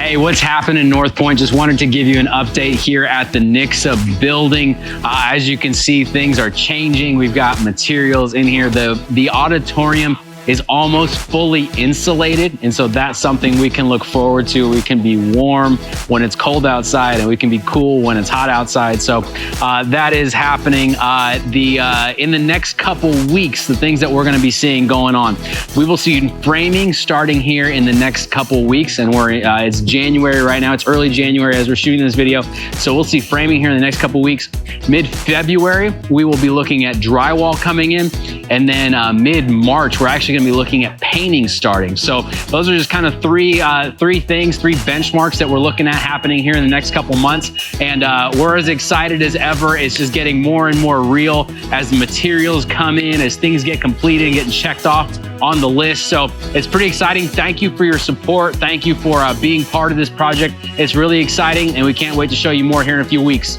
Hey, what's happening in North Point? Just wanted to give you an update here at the Nixa building. As you can see, things are changing. We've got materials in here. The auditorium is almost fully insulated. And so that's something we can look forward to. We can be warm when it's cold outside and we can be cool when it's hot outside. So that is happening. In the next couple weeks, the things that we're gonna be seeing going on, we will see framing starting here in the next couple weeks. And it's January right now. It's early January as we're shooting this video. So we'll see framing here in the next couple weeks. Mid-February, we will be looking at drywall coming in. And then mid-March, we're actually gonna be looking at painting starting. So those are just kind of three benchmarks that we're looking at happening here in the next couple months. And we're as excited as ever. It's just getting more and more real as the materials come in, as things get completed and getting checked off on the list. So it's pretty exciting. Thank you for your support. Thank you for being part of this project. It's really exciting and we can't wait to show you more here in a few weeks.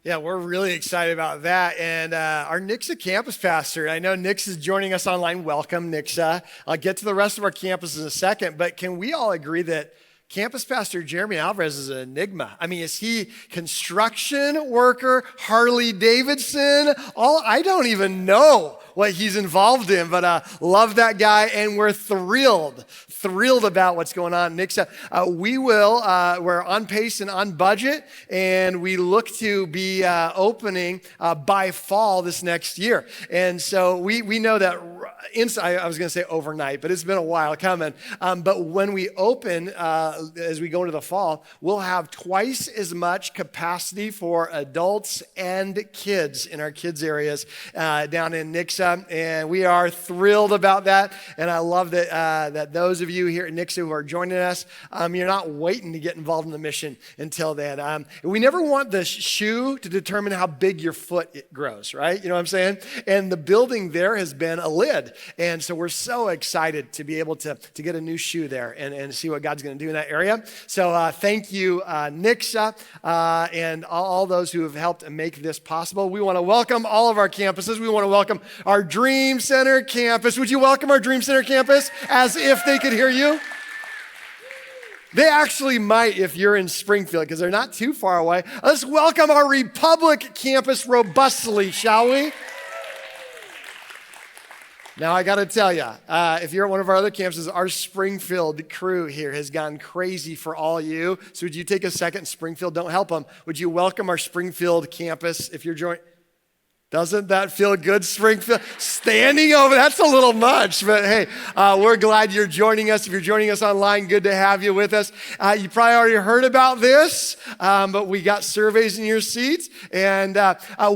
Yeah, we're really excited about that. And our Nixa campus pastor, I know Nix is joining us online. Welcome, Nixa. I'll get to the rest of our campus in a second, but can we all agree that campus pastor Jeremy Alvarez is an enigma? I mean, is he construction worker, Harley Davidson? I don't even know what he's involved in, but love that guy, and we're thrilled about what's going on. Nixa, we're on pace and on budget, and we look to be opening by fall this next year. And so we know that I was gonna say overnight, but it's been a while coming. But when we open, as we go into the fall, we'll have twice as much capacity for adults and kids in our kids areas down in Nixa. And we are thrilled about that. And I love that those of you here at Nixa who are joining us, you're not waiting to get involved in the mission until then. We never want the shoe to determine how big your foot grows, right? You know what I'm saying? And the building there has been a lid. And so we're so excited to be able to get a new shoe there and see what God's going to do in that area. So thank you, Nixa, and all those who have helped make this possible. We want to welcome all of our campuses. We want to welcome our Dream Center campus. Would you welcome our Dream Center campus as if they could hear you? They actually might if you're in Springfield because they're not too far away. Let's welcome our Republic campus robustly, shall we? Now, I got to tell you, if you're at one of our other campuses, our Springfield crew here has gone crazy for all you. So would you take a second? Springfield, don't help them. Would you welcome our Springfield campus if you're joining? Doesn't that feel good, Springfield? Standing over, that's a little much, but hey, we're glad you're joining us. If you're joining us online, good to have you with us. You probably already heard about this, but we got surveys in your seats, and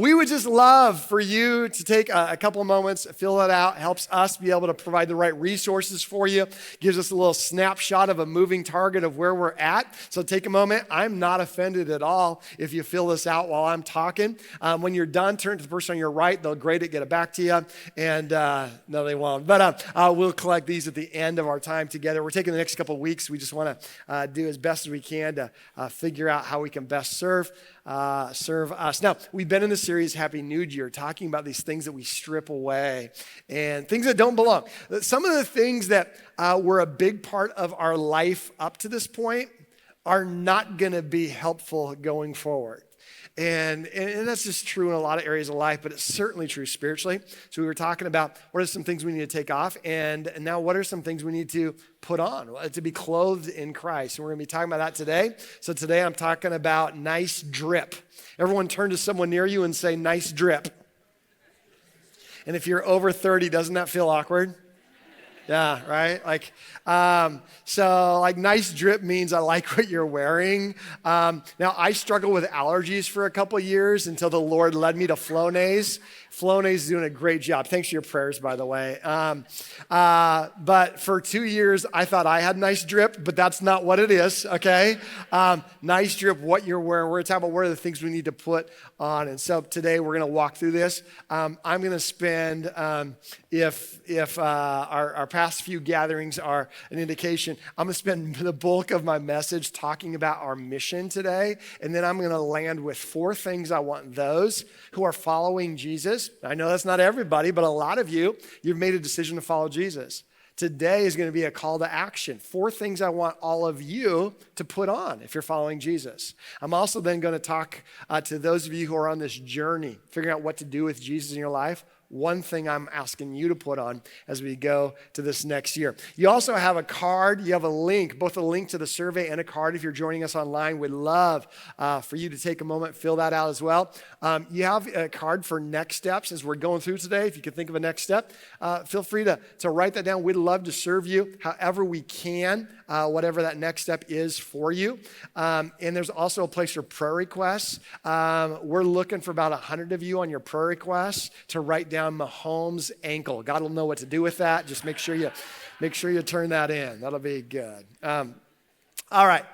we would just love for you to take a couple of moments, fill it out, helps us be able to provide the right resources for you, gives us a little snapshot of a moving target of where we're at. So take a moment. I'm not offended at all if you fill this out while I'm talking. When you're done, turn to the person on your right. They'll grade it, get it back to you. And no, they won't. But we'll collect these at the end of our time together. We're taking the next couple of weeks. We just want to do as best as we can to figure out how we can best serve us. Now, we've been in the series Happy New Year talking about these things that we strip away and things that don't belong. Some of the things that were a big part of our life up to this point are not going to be helpful going forward. And that's just true in a lot of areas of life, but it's certainly true spiritually. So we were talking about what are some things we need to take off, and now what are some things we need to put on, to be clothed in Christ. And we're going to be talking about that today. So today I'm talking about nice drip. Everyone turn to someone near you and say, nice drip. And if you're over 30, doesn't that feel awkward? Yeah, right? So nice drip means I like what you're wearing. Now, I struggled with allergies for a couple of years until the Lord led me to Flonase. Flonase is doing a great job. Thanks for your prayers, by the way. But for 2 years, I thought I had nice drip, but that's not what it is, okay? Nice drip, what you're wearing. We're going to talk about what are the things we need to put on. And so today, we're going to walk through this. I'm going to spend, if our past few gatherings are an indication, I'm going to spend the bulk of my message talking about our mission today. And then I'm going to land with 4 things I want those who are following Jesus. I know that's not everybody, but a lot of you, you've made a decision to follow Jesus, Today is going to be a call to action. 4 things I want all of you to put on if you're following Jesus. I'm also then going to talk to those of you who are on this journey, figuring out what to do with Jesus in your life. 1 thing I'm asking you to put on as we go to this next year. You also have a card. You have a link, both a link to the survey and a card if you're joining us online. We'd love for you to take a moment, fill that out as well. You have a card for next steps as we're going through today. If you could think of a next step, feel free to write that down. We'd love to serve you however we can, whatever that next step is for you. And there's also a place for prayer requests. We're looking for about 100 of you on your prayer requests to write down Mahomes' ankle. God will know what to do with that. Just make sure you turn that in. That'll be good. All right.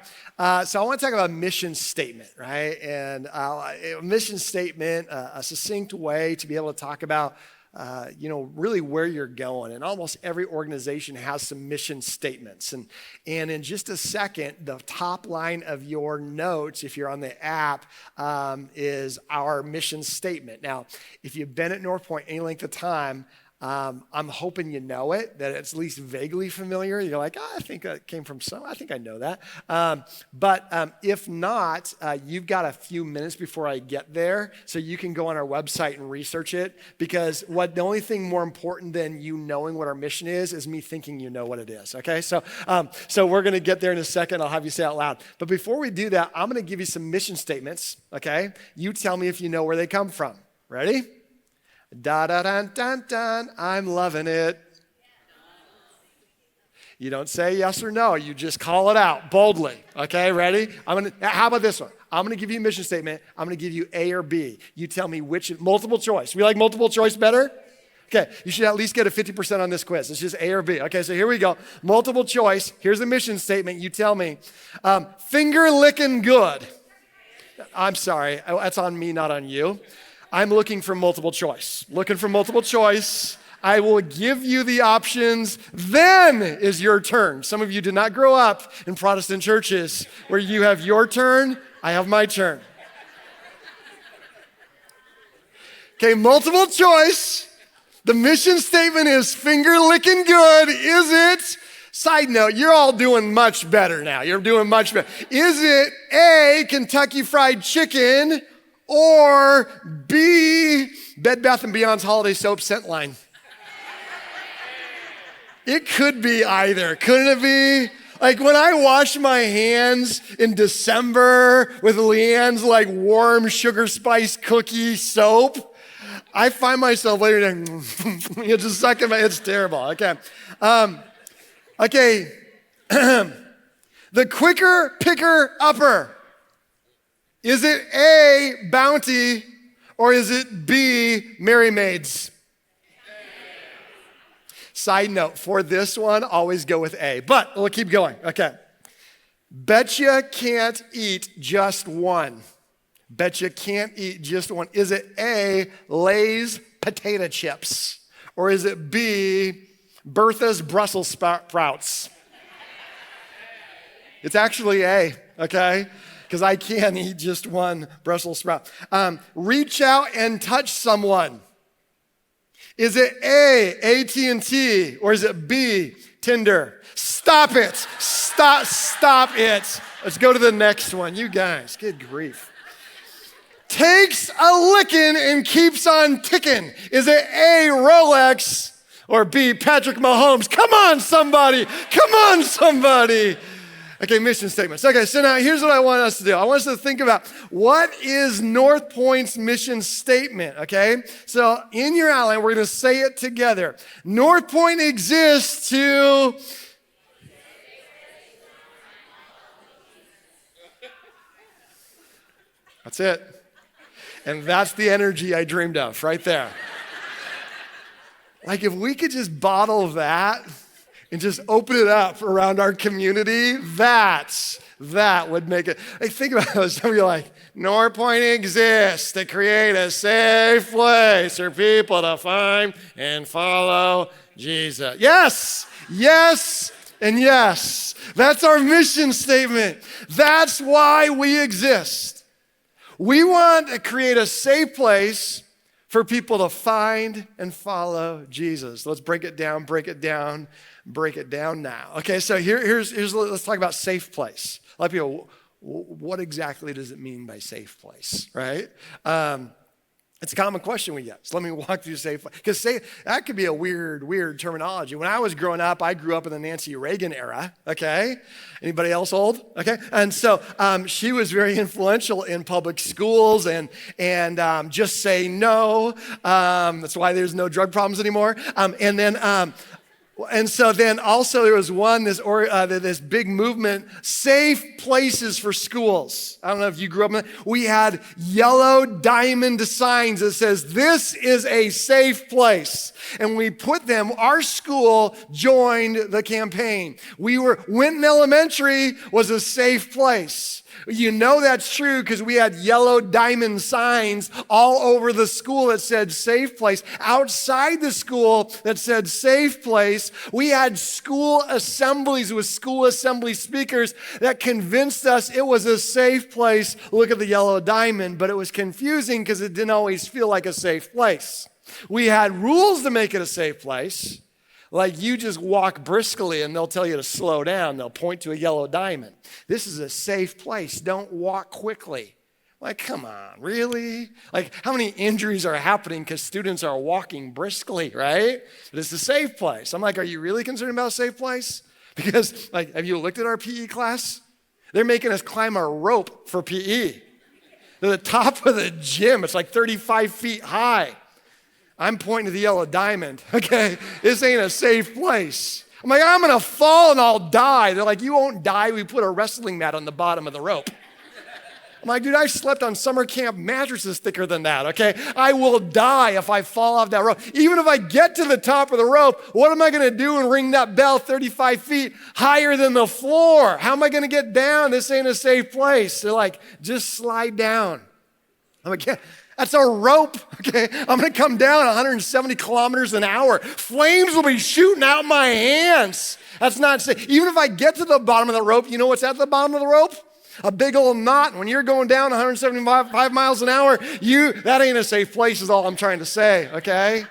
So I want to talk about a mission statement, right? And a mission statement, a succinct way to be able to talk about really where you're going. And almost every organization has some mission statements. And in just a second, the top line of your notes, if you're on the app, is our mission statement. Now, if you've been at North Point any length of time, I'm hoping you know it, that it's at least vaguely familiar. You're like, I think that came from I think I know that. But if not, you've got a few minutes before I get there, so you can go on our website and research it, because the only thing more important than you knowing what our mission is me thinking you know what it is, okay? So we're going to get there in a second. I'll have you say it out loud. But before we do that, I'm going to give you some mission statements, okay? You tell me if you know where they come from. Ready? Da-da-dun-dun-dun, I'm loving it. You don't say yes or no. You just call it out boldly. Okay, ready? How about this one? I'm going to give you a mission statement. I'm going to give you A or B. You tell me which, multiple choice. We like multiple choice better? Okay, you should at least get a 50% on this quiz. It's just A or B. Okay, so here we go. Multiple choice. Here's the mission statement. You tell me. Finger licking good. I'm sorry. That's on me, not on you. I'm looking for multiple choice. I will give you the options. Then is your turn. Some of you did not grow up in Protestant churches where you have your turn, I have my turn. Okay, multiple choice. The mission statement is finger licking good. Is it? Side note, you're all doing much better now. You're doing much better. Is it A, Kentucky Fried Chicken, or B, Bed Bath & Beyond's holiday soap scent line? It could be either, couldn't it be? Like when I wash my hands in December with Leanne's like warm sugar spice cookie soap, I find myself later just sucking my, it's terrible, okay. Okay, the quicker picker upper. Is it A, Bounty, or is it B, Merry Maids? Side note, for this one, always go with A, but we'll keep going, okay. Betcha can't eat just one. Betcha can't eat just one. Is it A, Lay's potato chips, or is it B, Bertha's Brussels sprouts? It's actually A, okay? Because I can't eat just one Brussels sprout. Reach out and touch someone. Is it A, AT&T, or is it B, Tinder? Stop it. Stop it. Let's go to the next one. You guys, good grief. Takes a licking and keeps on ticking. Is it A, Rolex, or B, Patrick Mahomes? Come on, somebody. Okay, mission statements. Okay, so now here's what I want us to do. I want us to think about what is North Point's mission statement, okay? So in your outline, we're going to say it together. North Point exists to... That's it. And that's the energy I dreamed of right there. Like if we could just bottle that and just open it up around our community, that would make it. Like, think about it. Some of you are like, North Point exists to create a safe place for people to find and follow Jesus. Yes, and yes. That's our mission statement. That's why we exist. We want to create a safe place for people to find and follow Jesus. Let's break it down now. Okay, so here's let's talk about safe place. A lot of people, what exactly does it mean by safe place, right? It's a common question we get. So let me walk through safe place. Because that could be a weird terminology. When I was growing up, I grew up in the Nancy Reagan era, okay? Anybody else old? Okay? And so she was very influential in public schools and just say no. That's why there's no drug problems anymore. And so then also there was this big movement, safe places for schools. I don't know if you grew up in that. We had yellow diamond signs that says, this is a safe place. And we put them, our school joined the campaign. Winton Elementary was a safe place. You know that's true because we had yellow diamond signs all over the school that said safe place. Outside the school that said safe place, we had school assemblies with school assembly speakers that convinced us it was a safe place. Look at the yellow diamond, but it was confusing because it didn't always feel like a safe place. We had rules to make it a safe place. Like you just walk briskly and they'll tell you to slow down. They'll point to a yellow diamond. This is a safe place. Don't walk quickly. Like, come on, really? Like, how many injuries are happening because students are walking briskly, right? But it's a safe place. I'm like, are you really concerned about a safe place? Because, like, have you looked at our PE class? They're making us climb a rope for PE. To the top of the gym. It's like 35 feet high. I'm pointing to the yellow diamond, okay? This ain't a safe place. I'm like, I'm gonna fall and I'll die. They're like, you won't die. We put a wrestling mat on the bottom of the rope. I'm like, dude, I slept on summer camp mattresses thicker than that, okay? I will die if I fall off that rope. Even if I get to the top of the rope, what am I gonna do and ring that bell 35 feet higher than the floor? How am I gonna get down? This ain't a safe place. They're like, just slide down. I'm like, yeah. That's a rope, okay? I'm gonna come down 170 kilometers an hour. Flames will be shooting out my hands. That's not safe. Even if I get to the bottom of the rope, you know what's at the bottom of the rope? A big old knot. When you're going down 175 miles an hour, that ain't a safe place is all I'm trying to say, okay?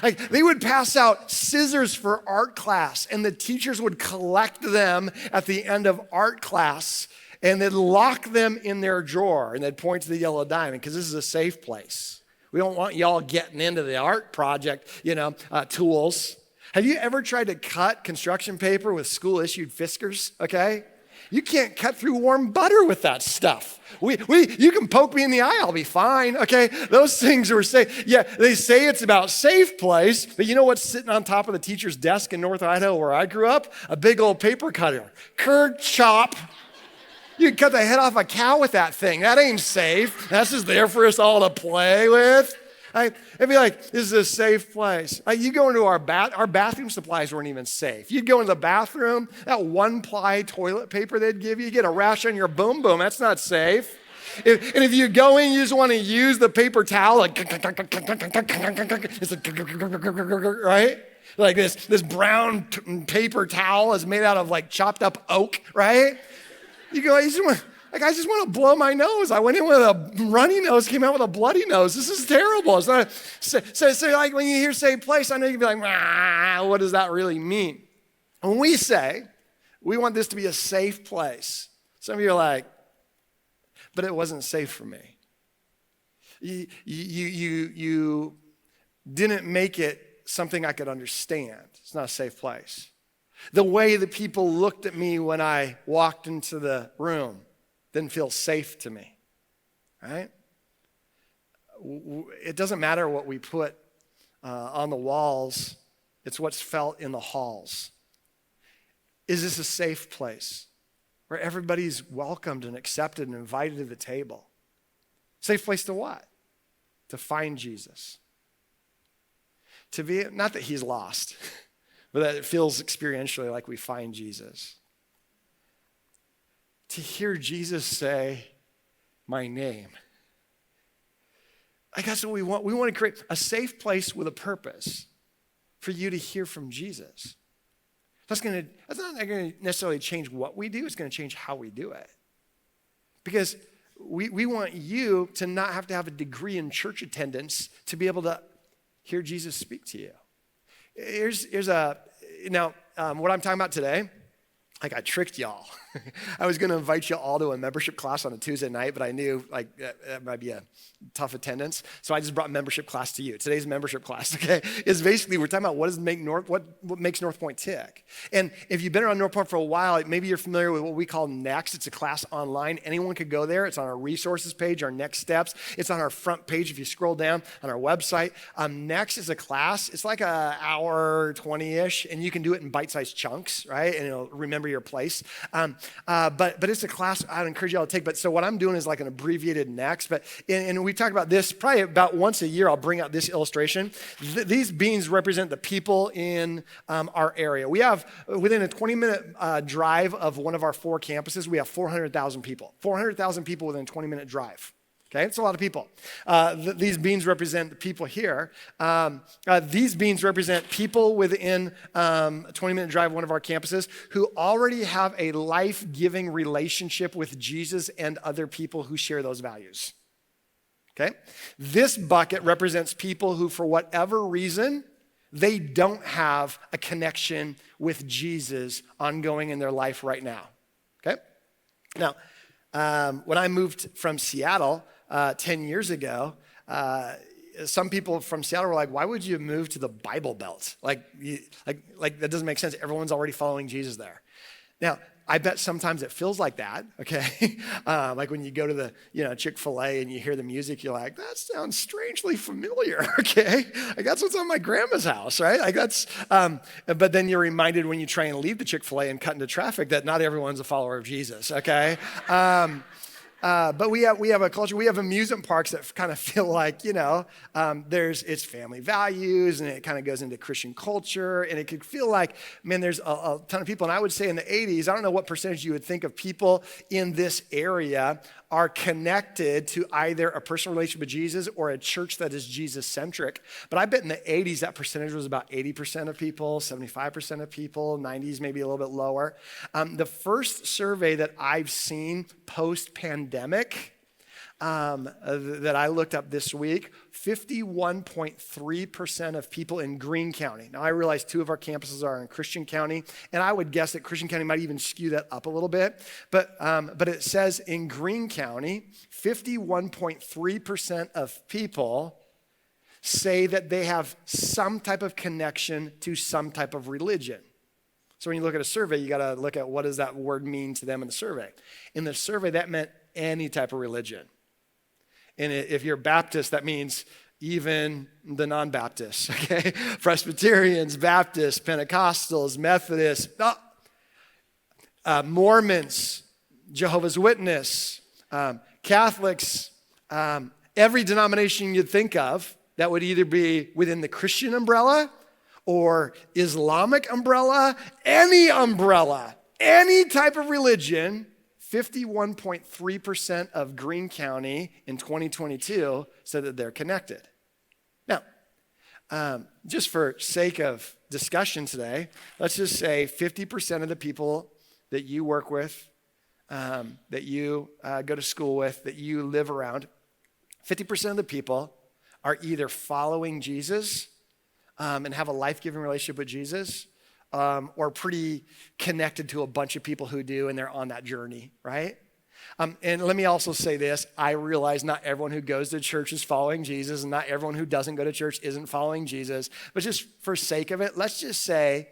Like they would pass out scissors for art class and the teachers would collect them at the end of art class and they'd lock them in their drawer and they'd point to the yellow diamond because this is a safe place. We don't want y'all getting into the art project, tools. Have you ever tried to cut construction paper with school-issued Fiskars, okay? You can't cut through warm butter with that stuff. You can poke me in the eye, I'll be fine, okay? Those things are safe. Yeah, they say it's about safe place, but you know what's sitting on top of the teacher's desk in North Idaho where I grew up? A big old paper cutter. Curd chop. You can cut the head off a cow with that thing. That ain't safe. That's just there for us all to play with. It'd be like, this is a safe place. You go into our bathroom supplies weren't even safe. You'd go into the bathroom, that one-ply toilet paper they'd give you, get a rash on your boom. That's not safe. And if you go in, you just want to use the paper towel, like, it's like, right? Like this brown paper towel is made out of like chopped up oak, right? You go, I just want to blow my nose. I went in with a runny nose, came out with a bloody nose. This is terrible. It's not so like when you hear safe place, I know you can be like, what does that really mean? When we say we want this to be a safe place, some of you are like, but it wasn't safe for me. You didn't make it something I could understand. It's not a safe place. The way that people looked at me when I walked into the room didn't feel safe to me, right? It doesn't matter what we put on the walls. It's what's felt in the halls. Is this a safe place where everybody's welcomed and accepted and invited to the table? Safe place to what? To find Jesus. To be, not that he's lost, but that it feels experientially like we find Jesus. To hear Jesus say, my name. Like that's what we want. We want to create a safe place with a purpose for you to hear from Jesus. That's not going to necessarily change what we do. It's going to change how we do it. Because we want you to not have to have a degree in church attendance to be able to hear Jesus speak to you. Now, what I'm talking about today, like I tricked y'all. I was going to invite you all to a membership class on a Tuesday night, but I knew like that might be a tough attendance. So I just brought membership class to you. Today's membership class, okay, is basically we're talking about what makes North Point tick. And if you've been around North Point for a while, maybe you're familiar with what we call Next. It's a class online. Anyone could go there. It's on our resources page, our next steps. It's on our front page if you scroll down on our website. Next is a class. It's like an hour, 20-ish, and you can do it in bite-sized chunks, right? And it'll remember your place. But it's a class I'd encourage y'all to take. But so what I'm doing is like an abbreviated Next. And we talk about this probably about once a year. I'll bring out this illustration. These beans represent the people in our area. We have within a 20-minute drive of one of our 4 campuses. We have 400,000 people. 400,000 people within a 20-minute drive. Okay, it's a lot of people. These beans represent the people here. These beans represent people within a 20-minute drive of one of our campuses who already have a life-giving relationship with Jesus and other people who share those values. Okay? This bucket represents people who, for whatever reason, they don't have a connection with Jesus ongoing in their life right now. Okay? Now, when I moved from Seattle 10 years ago, some people from Seattle were like, why would you move to the Bible Belt? Like that doesn't make sense. Everyone's already following Jesus there. Now, I bet sometimes it feels like that, okay? Like when you go to the, Chick-fil-A and you hear the music, you're like, that sounds strangely familiar, okay? Like that's what's on my grandma's house, right? Like that's, but then you're reminded when you try and leave the Chick-fil-A and cut into traffic that not everyone's a follower of Jesus, okay? But we have a culture, we have amusement parks that kind of feel like, it's family values and it kind of goes into Christian culture and it could feel like, man, there's a ton of people. And I would say in the 80s, I don't know what percentage you would think of people in this area are connected to either a personal relationship with Jesus or a church that is Jesus-centric. But I bet in the 80s, that percentage was about 80% of people, 75% of people, 90s maybe a little bit lower. The first survey that I've seen post-pandemic that I looked up this week, 51.3% of people in Greene County. Now, I realize 2 of our campuses are in Christian County, and I would guess that Christian County might even skew that up a little bit. But it says in Greene County, 51.3% of people say that they have some type of connection to some type of religion. So when you look at a survey, you got to look at what does that word mean to them in the survey. In the survey, that meant any type of religion. And if you're Baptist, that means even the non-Baptists, okay? Presbyterians, Baptists, Pentecostals, Methodists, Mormons, Jehovah's Witness, Catholics, every denomination you'd think of that would either be within the Christian umbrella or Islamic umbrella, any type of religion. 51.3% of Greene County in 2022 said that they're connected. Now, just for sake of discussion today, let's just say 50% of the people that you work with, that you go to school with, that you live around, 50% of the people are either following Jesus and have a life-giving relationship with Jesus, or pretty connected to a bunch of people who do, and they're on that journey, right? And let me also say this. I realize not everyone who goes to church is following Jesus, and not everyone who doesn't go to church isn't following Jesus. But just for sake of it, let's just say,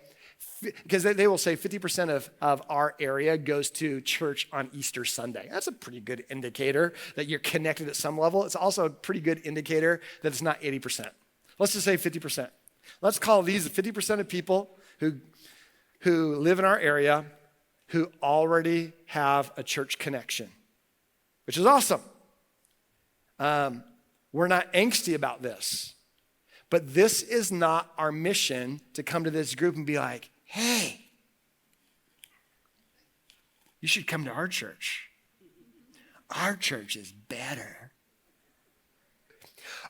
because they will say 50% of our area goes to church on Easter Sunday. That's a pretty good indicator that you're connected at some level. It's also a pretty good indicator that it's not 80%. Let's just say 50%. Let's call these 50% of people who live in our area who already have a church connection, which is awesome. We're not angsty about this, but this is not our mission to come to this group and be like, hey, you should come to our church. Our church is better.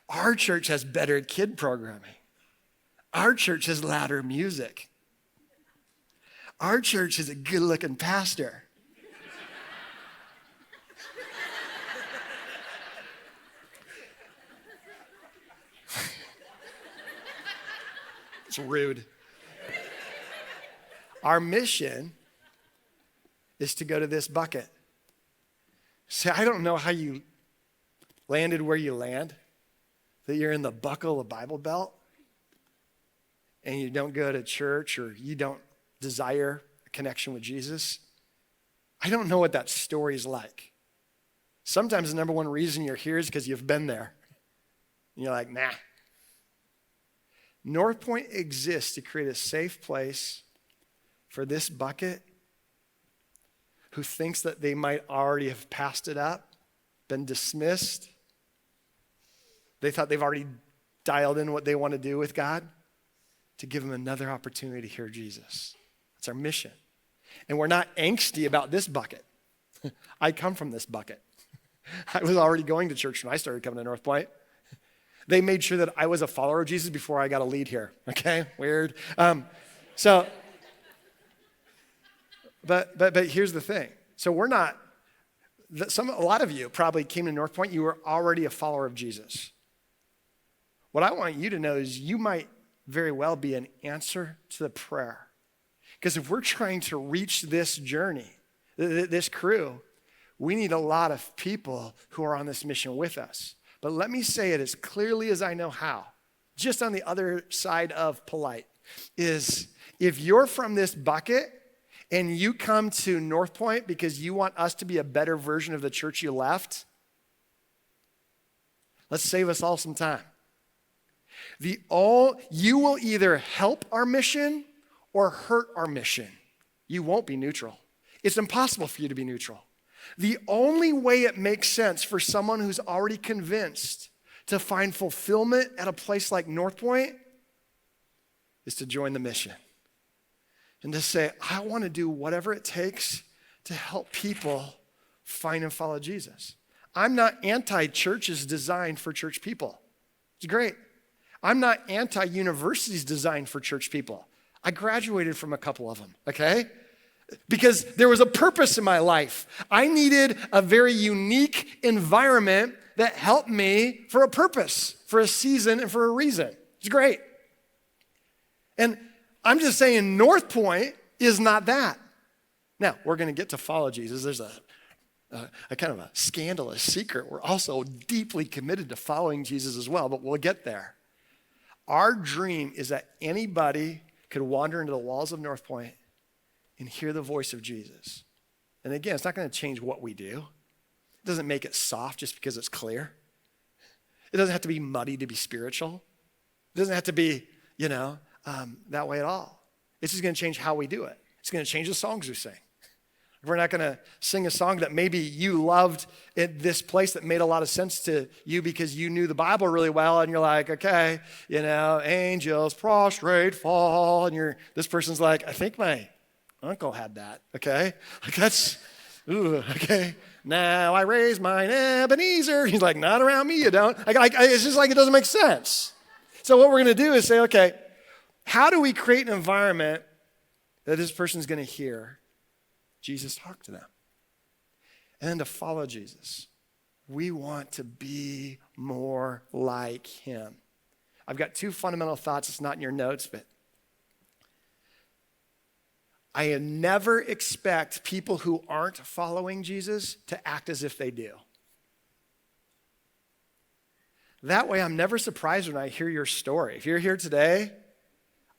Our church has better kid programming. Our church has louder music. Our church is a good-looking pastor. It's rude. Our mission is to go to this bucket. See, I don't know how you landed where you land, that you're in the buckle of Bible Belt and you don't go to church or you don't desire a connection with Jesus. I don't know what that story is like. Sometimes the number one reason you're here is because you've been there. And you're like, nah. North Point exists to create a safe place for this bucket who thinks that they might already have passed it up, been dismissed. They thought they've already dialed in what they want to do with God, to give them another opportunity to hear Jesus. That's our mission. And we're not angsty about this bucket. I come from this bucket. I was already going to church when I started coming to North Point. They made sure that I was a follower of Jesus before I got a lead here. Okay, weird. But here's the thing. So we're not. A lot of you probably came to North Point. You were already a follower of Jesus. What I want you to know is you might very well be an answer to the prayer. Because if we're trying to reach this journey, this crew, we need a lot of people who are on this mission with us. But let me say it as clearly as I know how, just on the other side of polite, is if you're from this bucket and you come to North Point because you want us to be a better version of the church you left, let's save us all some time. You will either help our mission or hurt our mission. You won't be neutral. It's impossible for you to be neutral. The only way it makes sense for someone who's already convinced to find fulfillment at a place like North Point is to join the mission and to say, I want to do whatever it takes to help people find and follow Jesus. I'm not anti-churches designed for church people. It's great. I'm not anti-universities designed for church people. I graduated from a couple of them, okay? Because there was a purpose in my life. I needed a very unique environment that helped me for a purpose, for a season, and for a reason. It's great. And I'm just saying North Point is not that. Now, we're going to get to follow Jesus. There's a kind of a scandalous secret. We're also deeply committed to following Jesus as well, but we'll get there. Our dream is that anybody could wander into the walls of North Point and hear the voice of Jesus. And again, it's not going to change what we do. It doesn't make it soft just because it's clear. It doesn't have to be muddy to be spiritual. It doesn't have to be, that way at all. It's just going to change how we do it. It's going to change the songs we sing. We're not going to sing a song that maybe you loved at this place that made a lot of sense to you because you knew the Bible really well, and you're like, okay, angels prostrate fall, and this person's like, I think my uncle had that, okay? Like that's, okay. Now I raise mine Ebenezer. He's like, not around me, you don't. It's just like it doesn't make sense. So what we're going to do is say, okay, how do we create an environment that this person's going to hear Jesus talk to them? And then to follow Jesus. We want to be more like him. I've got two fundamental thoughts. It's not in your notes, but I never expect people who aren't following Jesus to act as if they do. That way, I'm never surprised when I hear your story. If you're here today,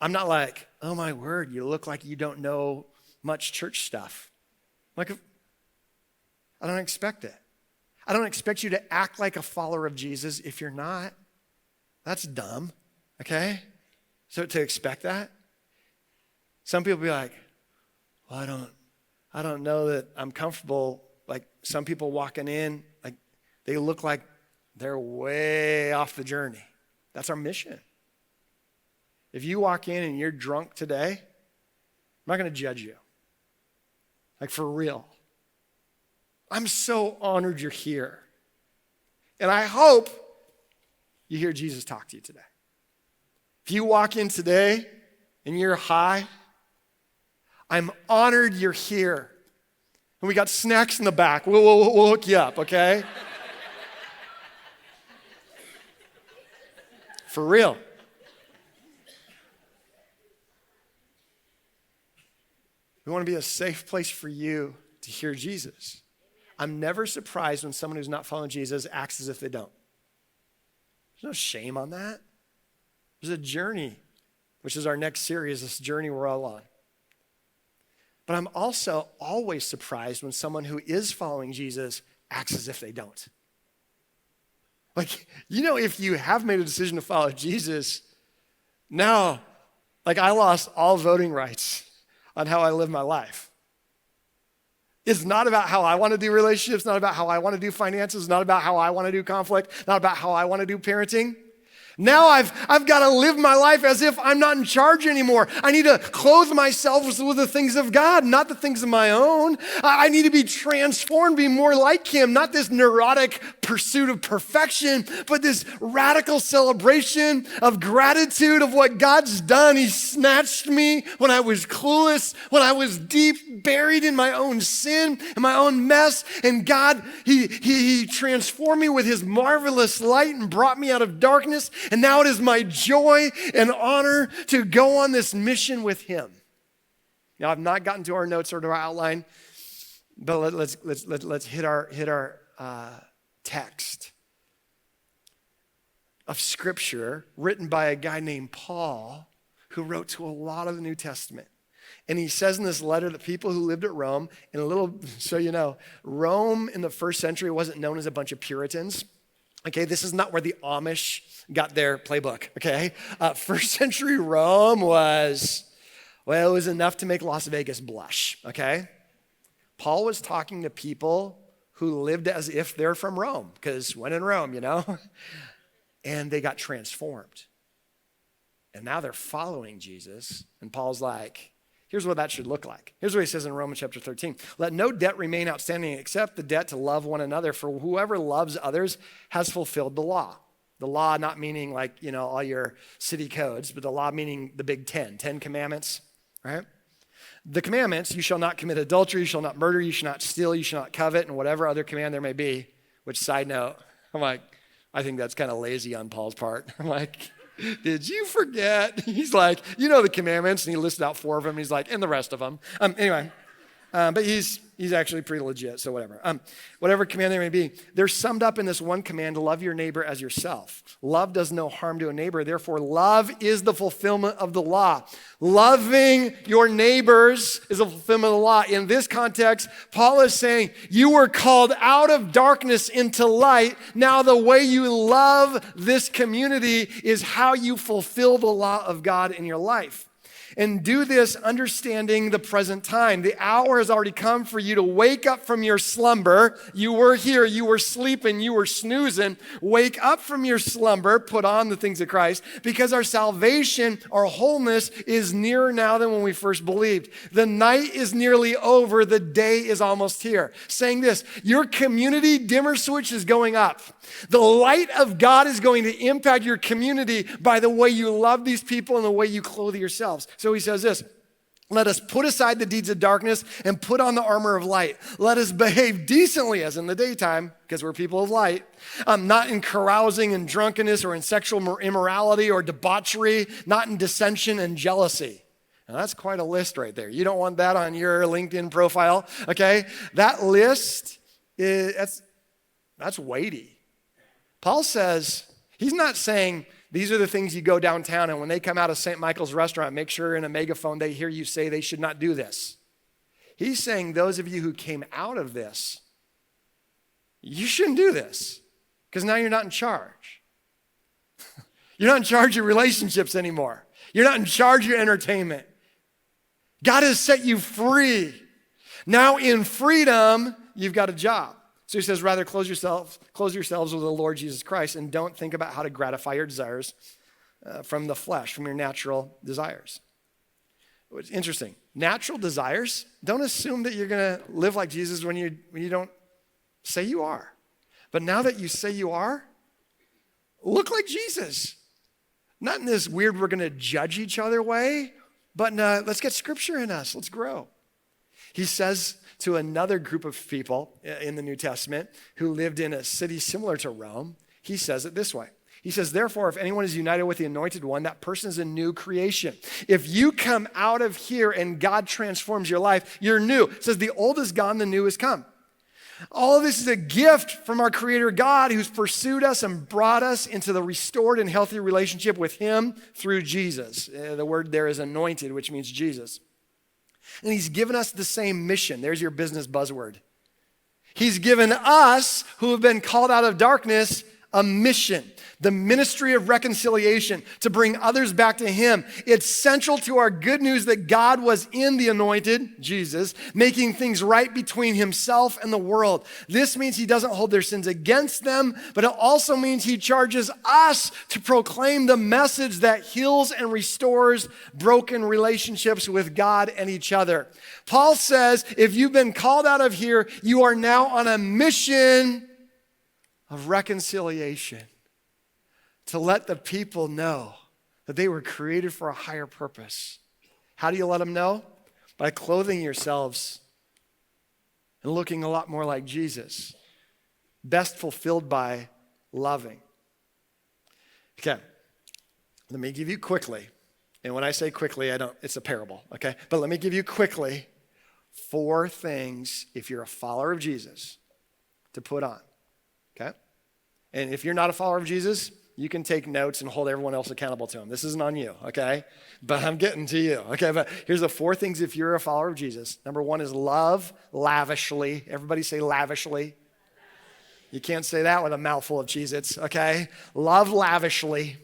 I'm not like, oh my word, you look like you don't know much church stuff. Like, I don't expect it. I don't expect you to act like a follower of Jesus if you're not. That's dumb, okay? So to expect that. Some people be like, well, I don't know that I'm comfortable. Like some people walking in, like they look like they're way off the journey. That's our mission. If you walk in and you're drunk today, I'm not going to judge you. Like for real. I'm so honored you're here. And I hope you hear Jesus talk to you today. If you walk in today and you're high, I'm honored you're here. And we got snacks in the back. We'll hook you up, okay? For real. We want to be a safe place for you to hear Jesus. I'm never surprised when someone who's not following Jesus acts as if they don't. There's no shame on that. There's a journey, which is our next series, this journey we're all on. But I'm also always surprised when someone who is following Jesus acts as if they don't. Like, if you have made a decision to follow Jesus, now, I lost all voting rights on how I live my life. It's not about how I want to do relationships, not about how I want to do finances, not about how I want to do conflict, not about how I want to do parenting. Now I've got to live my life as if I'm not in charge anymore. I need to clothe myself with the things of God, not the things of my own. I need to be transformed, be more like him, not this neurotic pursuit of perfection, but this radical celebration of gratitude of what God's done. He snatched me when I was clueless, when I was deep buried in my own sin and my own mess. And God, he transformed me with his marvelous light and brought me out of darkness. And now it is my joy and honor to go on this mission with him. Now, I've not gotten to our notes or to our outline, but let's hit our text of scripture written by a guy named Paul, who wrote to a lot of the New Testament. And he says in this letter that people who lived at Rome, so you know, Rome in the first century wasn't known as a bunch of Puritans. Okay, this is not where the Amish got their playbook, okay? First century Rome it was enough to make Las Vegas blush, okay? Paul was talking to people who lived as if they're from Rome, because when in Rome, and they got transformed. And now they're following Jesus, and Paul's like, here's what that should look like. Here's what he says in Romans chapter 13. Let no debt remain outstanding except the debt to love one another, for whoever loves others has fulfilled the law. The law not meaning all your city codes, but the law meaning the big 10 commandments, right? The commandments, you shall not commit adultery, you shall not murder, you shall not steal, you shall not covet, and whatever other command there may be, which side note, I think that's kind of lazy on Paul's part. I'm like, did you forget? He's like, the commandments, and he listed out 4 of them. He's like, and the rest of them. But he's actually pretty legit, so whatever. Whatever command there may be, they're summed up in this one command: to love your neighbor as yourself. Love does no harm to a neighbor. Therefore, love is the fulfillment of the law. Loving your neighbors is the fulfillment of the law. In this context, Paul is saying, you were called out of darkness into light. Now the way you love this community is how you fulfill the law of God in your life. And do this understanding the present time. The hour has already come for you to wake up from your slumber. You were here, you were sleeping, you were snoozing. Wake up from your slumber, put on the things of Christ, because our salvation, our wholeness is nearer now than when we first believed. The night is nearly over, the day is almost here. Saying this, your community dimmer switch is going up. The light of God is going to impact your community by the way you love these people and the way you clothe yourselves. So he says this, let us put aside the deeds of darkness and put on the armor of light. Let us behave decently as in the daytime, because we're people of light, not in carousing and drunkenness or in sexual immorality or debauchery, not in dissension and jealousy. Now that's quite a list right there. You don't want that on your LinkedIn profile, okay? That list, that's weighty. Paul says, he's not saying these are the things you go downtown and when they come out of St. Michael's restaurant, make sure in a megaphone they hear you say they should not do this. He's saying those of you who came out of this, you shouldn't do this because now you're not in charge. You're not in charge of relationships anymore. You're not in charge of entertainment. God has set you free. Now in freedom, you've got a job. So he says, rather clothe yourselves with the Lord Jesus Christ and don't think about how to gratify your desires from the flesh, from your natural desires. It's interesting. Natural desires, don't assume that you're going to live like Jesus when you don't say you are. But now that you say you are, look like Jesus. Not in this weird, we're going to judge each other way, but let's get scripture in us. Let's grow. He says to another group of people in the New Testament who lived in a city similar to Rome, he says it this way. He says, therefore, if anyone is united with the Anointed One, that person is a new creation. If you come out of here and God transforms your life, you're new. It says the old is gone, the new has come. All of this is a gift from our Creator God who's pursued us and brought us into the restored and healthy relationship with Him through Jesus. The word there is anointed, which means Jesus. And He's given us the same mission. There's your business buzzword. He's given us, who have been called out of darkness, a mission, the ministry of reconciliation, to bring others back to Him. It's central to our good news that God was in the anointed, Jesus, making things right between Himself and the world. This means He doesn't hold their sins against them, but it also means He charges us to proclaim the message that heals and restores broken relationships with God and each other. Paul says, if you've been called out of here, you are now on a mission of reconciliation, to let the people know that they were created for a higher purpose. How do you let them know? By clothing yourselves and looking a lot more like Jesus, best fulfilled by loving. Okay, let me give you quickly, and when I say quickly, it's a parable, okay? But let me give you quickly 4 things, if you're a follower of Jesus, to put on. Okay? And if you're not a follower of Jesus, you can take notes and hold everyone else accountable to him. This isn't on you, okay? But I'm getting to you, okay? But here's the 4 things if you're a follower of Jesus. Number 1 is love lavishly. Everybody say lavishly. You can't say that with a mouthful of Cheez-Its, okay? Love lavishly.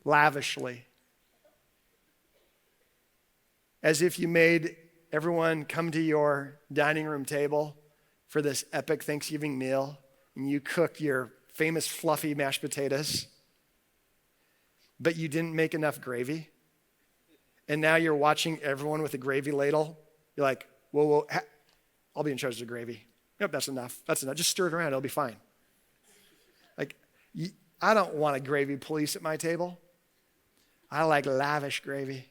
Lavishly. As if you made everyone come to your dining room table for this epic Thanksgiving meal, and you cooked your famous fluffy mashed potatoes, but you didn't make enough gravy, and now you're watching everyone with a gravy ladle. You're like, whoa, I'll be in charge of the gravy. Yep, that's enough. Just stir it around. It'll be fine. Like, I don't want a gravy police at my table. I like lavish gravy.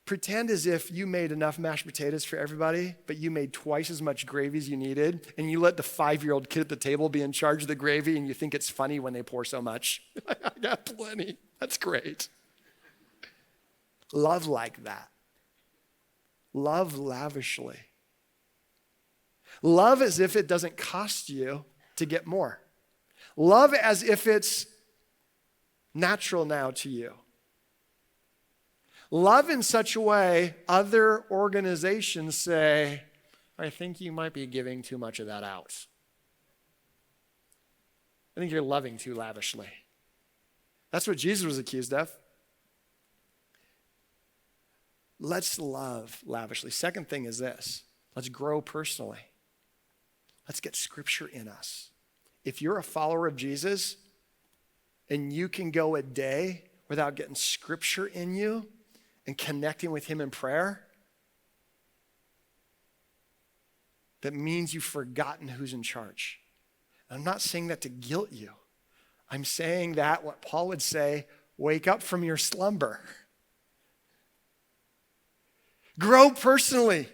Pretend as if you made enough mashed potatoes for everybody, but you made twice as much gravy as you needed, and you let the 5-year-old kid at the table be in charge of the gravy, and you think it's funny when they pour so much. I got plenty. That's great. Love like that. Love lavishly. Love as if it doesn't cost you to get more. Love as if it's natural now to you. Love in such a way other organizations say, I think you might be giving too much of that out. I think you're loving too lavishly. That's what Jesus was accused of. Let's love lavishly. Second thing is this. Let's grow personally. Let's get scripture in us. If you're a follower of Jesus and you can go a day without getting scripture in you and connecting with him in prayer, that means you've forgotten who's in charge. I'm not saying that to guilt you. I'm saying that what Paul would say, wake up from your slumber. Grow personally.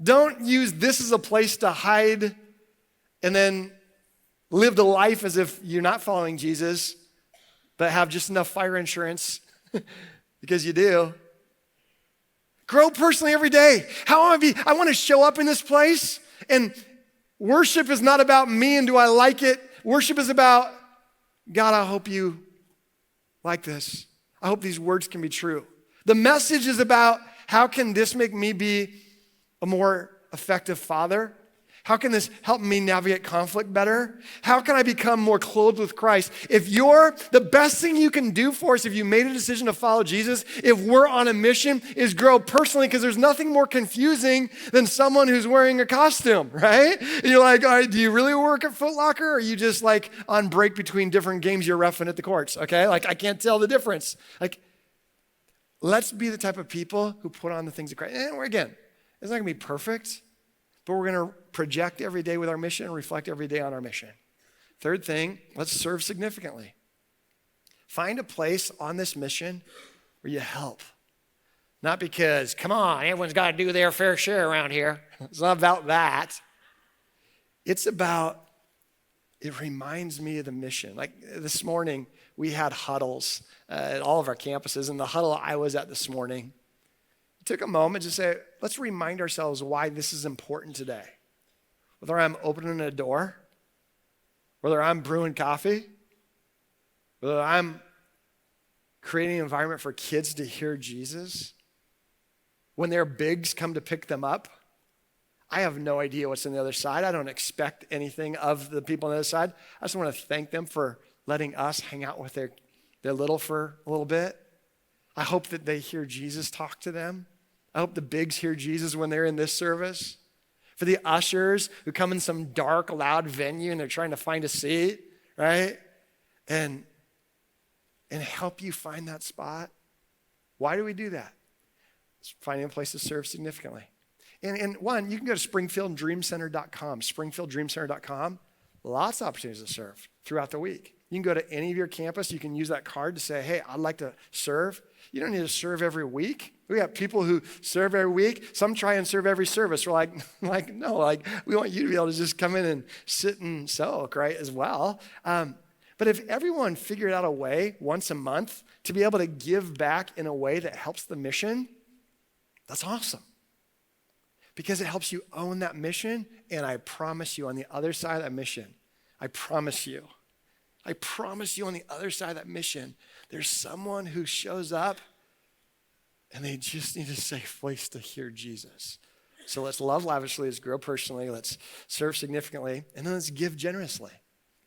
Don't use this as a place to hide and then live the life as if you're not following Jesus, but have just enough fire insurance because you do. Grow personally every day. I want to show up in this place, and worship is not about me and do I like it. Worship is about, God, I hope you like this. I hope these words can be true. The message is about, how can this make me be a more effective father? How can this help me navigate conflict better? How can I become more clothed with Christ? The best thing you can do for us, if you made a decision to follow Jesus, if we're on a mission, is grow personally, because there's nothing more confusing than someone who's wearing a costume, right? And you're like, all right, do you really work at Foot Locker, or are you just like on break between different games you're reffing at the courts, okay? Like, I can't tell the difference. Like, let's be the type of people who put on the things of Christ. And again, it's not gonna be perfect, but we're going to project every day with our mission and reflect every day on our mission. Third thing, let's serve significantly. Find a place on this mission where you help. Not because, come on, everyone's got to do their fair share around here. It's not about that. It's about it reminds me of the mission. Like this morning, we had huddles at all of our campuses, and the huddle I was at this morning, took a moment to say, let's remind ourselves why this is important today. Whether I'm opening a door, whether I'm brewing coffee, whether I'm creating an environment for kids to hear Jesus, when their bigs come to pick them up, I have no idea what's on the other side. I don't expect anything of the people on the other side. I just want to thank them for letting us hang out with their little for a little bit. I hope that they hear Jesus talk to them. I hope the bigs hear Jesus when they're in this service. For the ushers who come in some dark, loud venue and they're trying to find a seat, right? And help you find that spot. Why do we do that? It's finding a place to serve significantly. And one, you can go to springfielddreamcenter.com, springfielddreamcenter.com. Lots of opportunities to serve throughout the week. You can go to any of your campus. You can use that card to say, hey, I'd like to serve. You don't need to serve every week. We have people who serve every week. Some try and serve every service. We're like, no, we want you to be able to just come in and sit and soak, right, as well. But if everyone figured out a way once a month to be able to give back in a way that helps the mission, that's awesome. Because it helps you own that mission, and I promise you on the other side of that mission, I promise you on the other side of that mission, there's someone who shows up and they just need a safe place to hear Jesus. So let's love lavishly, let's grow personally, let's serve significantly, and then let's give generously.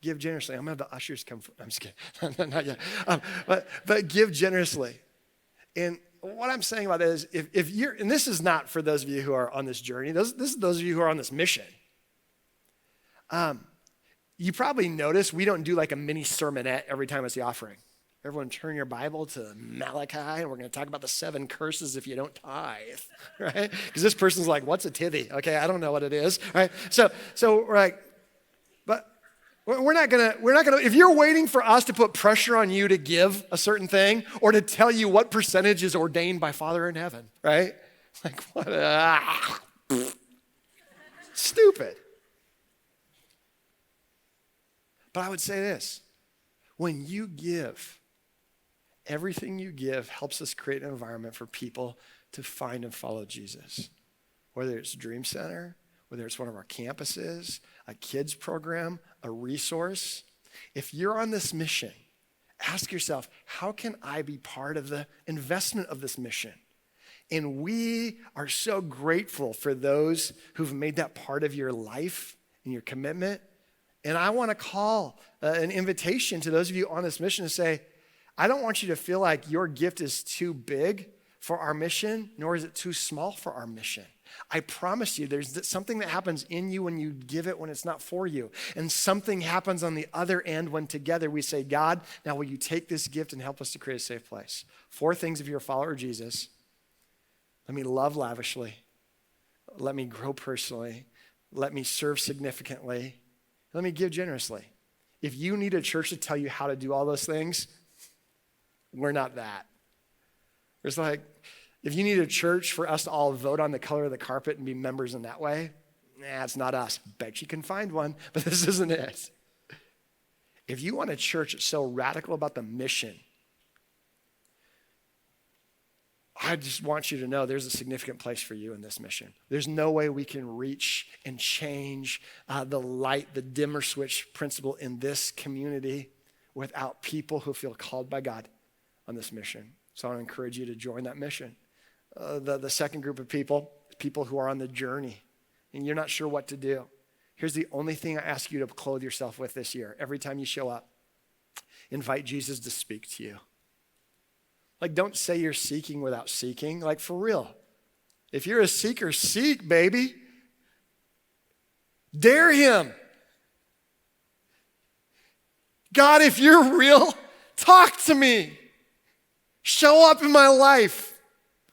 Give generously. I'm going to have the ushers come. I'm just kidding. Not yet. But give generously. And what I'm saying about that is if you're, and this is not for those of you who are on this journey, this is those of you who are on this mission. You probably notice we don't do like a mini sermonette every time it's the offering. Everyone turn your Bible to Malachi, and we're going to talk about the 7 curses if you don't tithe, right? Because this person's like, what's a tithe? Okay, I don't know what it is, right? So we're like, but we're not gonna, if you're waiting for us to put pressure on you to give a certain thing or to tell you what percentage is ordained by Father in heaven, right? Like, what? Stupid. But I would say this, when you give, everything you give helps us create an environment for people to find and follow Jesus. Whether it's Dream Center, whether it's one of our campuses, a kids program, a resource. If you're on this mission, ask yourself, how can I be part of the investment of this mission? And we are so grateful for those who've made that part of your life and your commitment. And I want to call an invitation to those of you on this mission to say, I don't want you to feel like your gift is too big for our mission, nor is it too small for our mission. I promise you, there's something that happens in you when you give it when it's not for you. And something happens on the other end when together we say, God, now will you take this gift and help us to create a safe place? 4 things if you're a follower of Jesus. Let me love lavishly. Let me grow personally. Let me serve significantly. Let me give generously. If you need a church to tell you how to do all those things, we're not that. It's like, if you need a church for us to all vote on the color of the carpet and be members in that way, it's not us. Bet you can find one, but this isn't it. If you want a church that's so radical about the mission, I just want you to know there's a significant place for you in this mission. There's no way we can reach and change the light, the dimmer switch principle in this community without people who feel called by God on this mission. So I want to encourage you to join that mission. The second group of people who are on the journey and you're not sure what to do. Here's the only thing I ask you to clothe yourself with this year. Every time you show up, invite Jesus to speak to you. Like, don't say you're seeking without seeking. Like, for real. If you're a seeker, seek, baby. Dare him. God, if you're real, talk to me. Show up in my life.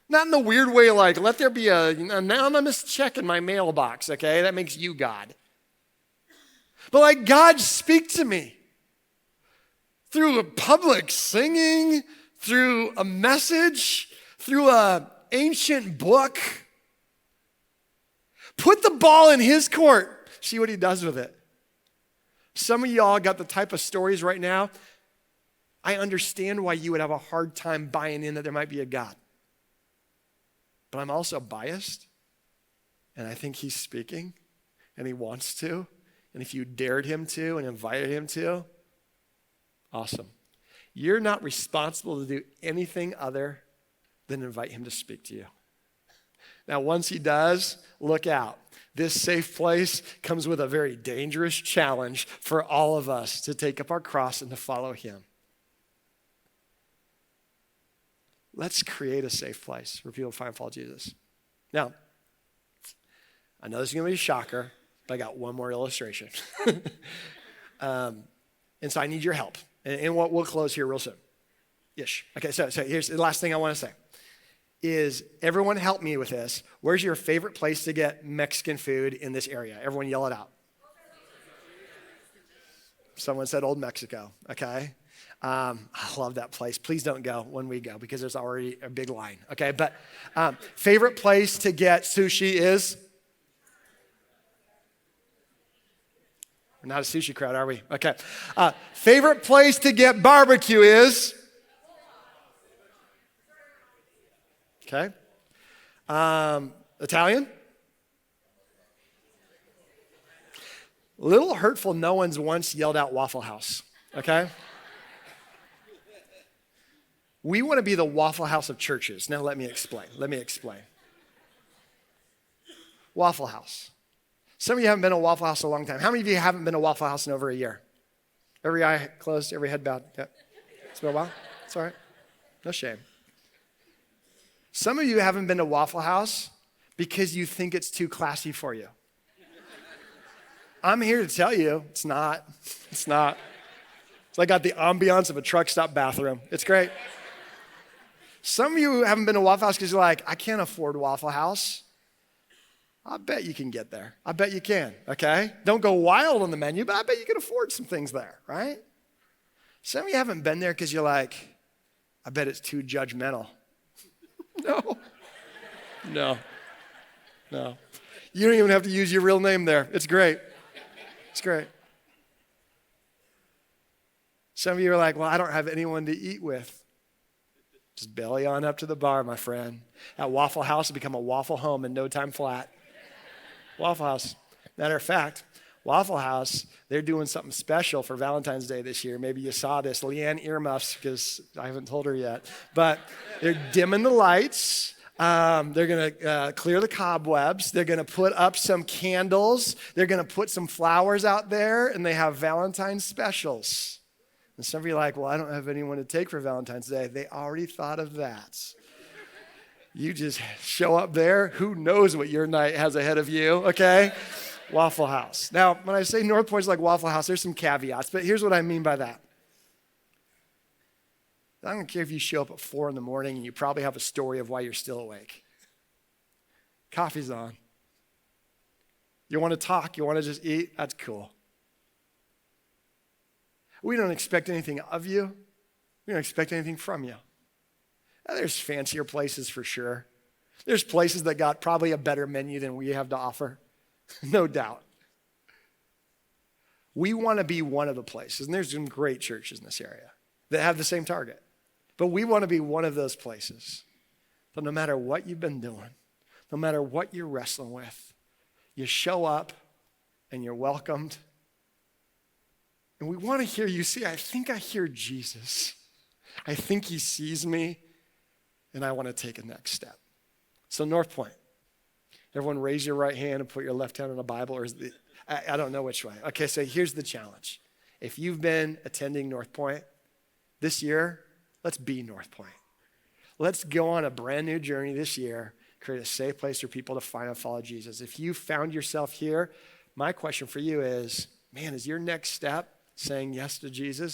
Not in the weird way like, let there be an anonymous check in my mailbox, okay? That makes you God. But like, God, speak to me. Through a public singing, through a message, through an ancient book. Put the ball in his court. See what he does with it. Some of y'all got the type of stories right now. I understand why you would have a hard time buying in that there might be a God. But I'm also biased, and I think he's speaking, and he wants to. And if you dared him to and invited him to, awesome. You're not responsible to do anything other than invite him to speak to you. Now, once he does, look out. This safe place comes with a very dangerous challenge for all of us to take up our cross and to follow him. Let's create a safe place where people find and follow Jesus. Now, I know this is going to be a shocker, but I got one more illustration. And so I need your help. And we'll close here real soon. Ish. Okay, so here's the last thing I want to say. Is everyone help me with this. Where's your favorite place to get Mexican food in this area? Everyone yell it out. Someone said Old Mexico, okay? I love that place. Please don't go when we go because there's already a big line, okay? But favorite place to get sushi is? We're not a sushi crowd, are we? Okay. Favorite place to get barbecue is? Okay. Italian? Little hurtful, no one's once yelled out Waffle House, okay? We want to be the Waffle House of churches. Now let me explain. Waffle House. Some of you haven't been to Waffle House in a long time. How many of you haven't been to Waffle House in over a year? Every eye closed, every head bowed. Yeah. It's been a while. It's all right. No shame. Some of you haven't been to Waffle House because you think it's too classy for you. I'm here to tell you, it's not. It's not. It's like got the ambiance of a truck stop bathroom. It's great. Some of you haven't been to Waffle House because you're like, I can't afford Waffle House. I bet you can get there. I bet you can, okay? Don't go wild on the menu, but I bet you can afford some things there, right? Some of you haven't been there because you're like, I bet it's too judgmental. No. You don't even have to use your real name there. It's great. Some of you are like, well, I don't have anyone to eat with. Just belly on up to the bar, my friend. That Waffle House will become a waffle home in no time flat. Waffle House. Matter of fact, Waffle House, they're doing something special for Valentine's Day this year. Maybe you saw this. Leanne earmuffs, because I haven't told her yet. But they're dimming the lights. They're going to clear the cobwebs. They're going to put up some candles. They're going to put some flowers out there, and they have Valentine's specials. And some of you are like, well, I don't have anyone to take for Valentine's Day. They already thought of that. You just show up there. Who knows what your night has ahead of you, okay? Waffle House. Now, when I say North Point's like Waffle House, there's some caveats, but here's what I mean by that. I don't care if you show up at 4 a.m. and you probably have a story of why you're still awake. Coffee's on. You want to talk, you want to just eat, that's cool. We don't expect anything of you. We don't expect anything from you. Now, there's fancier places for sure. There's places that got probably a better menu than we have to offer. No doubt. We want to be one of the places, and there's some great churches in this area that have the same target. But we want to be one of those places. So no matter what you've been doing, no matter what you're wrestling with, you show up and you're welcomed. And we want to hear you say, I think I hear Jesus. I think he sees me, and I want to take a next step. So North Point, everyone raise your right hand and put your left hand on a Bible, or I don't know which way. Okay, so here's the challenge. If you've been attending North Point this year, let's be North Point. Let's go on a brand new journey this year, create a safe place for people to find and follow Jesus. If you found yourself here, my question for you is, man, is your next step saying yes to Jesus?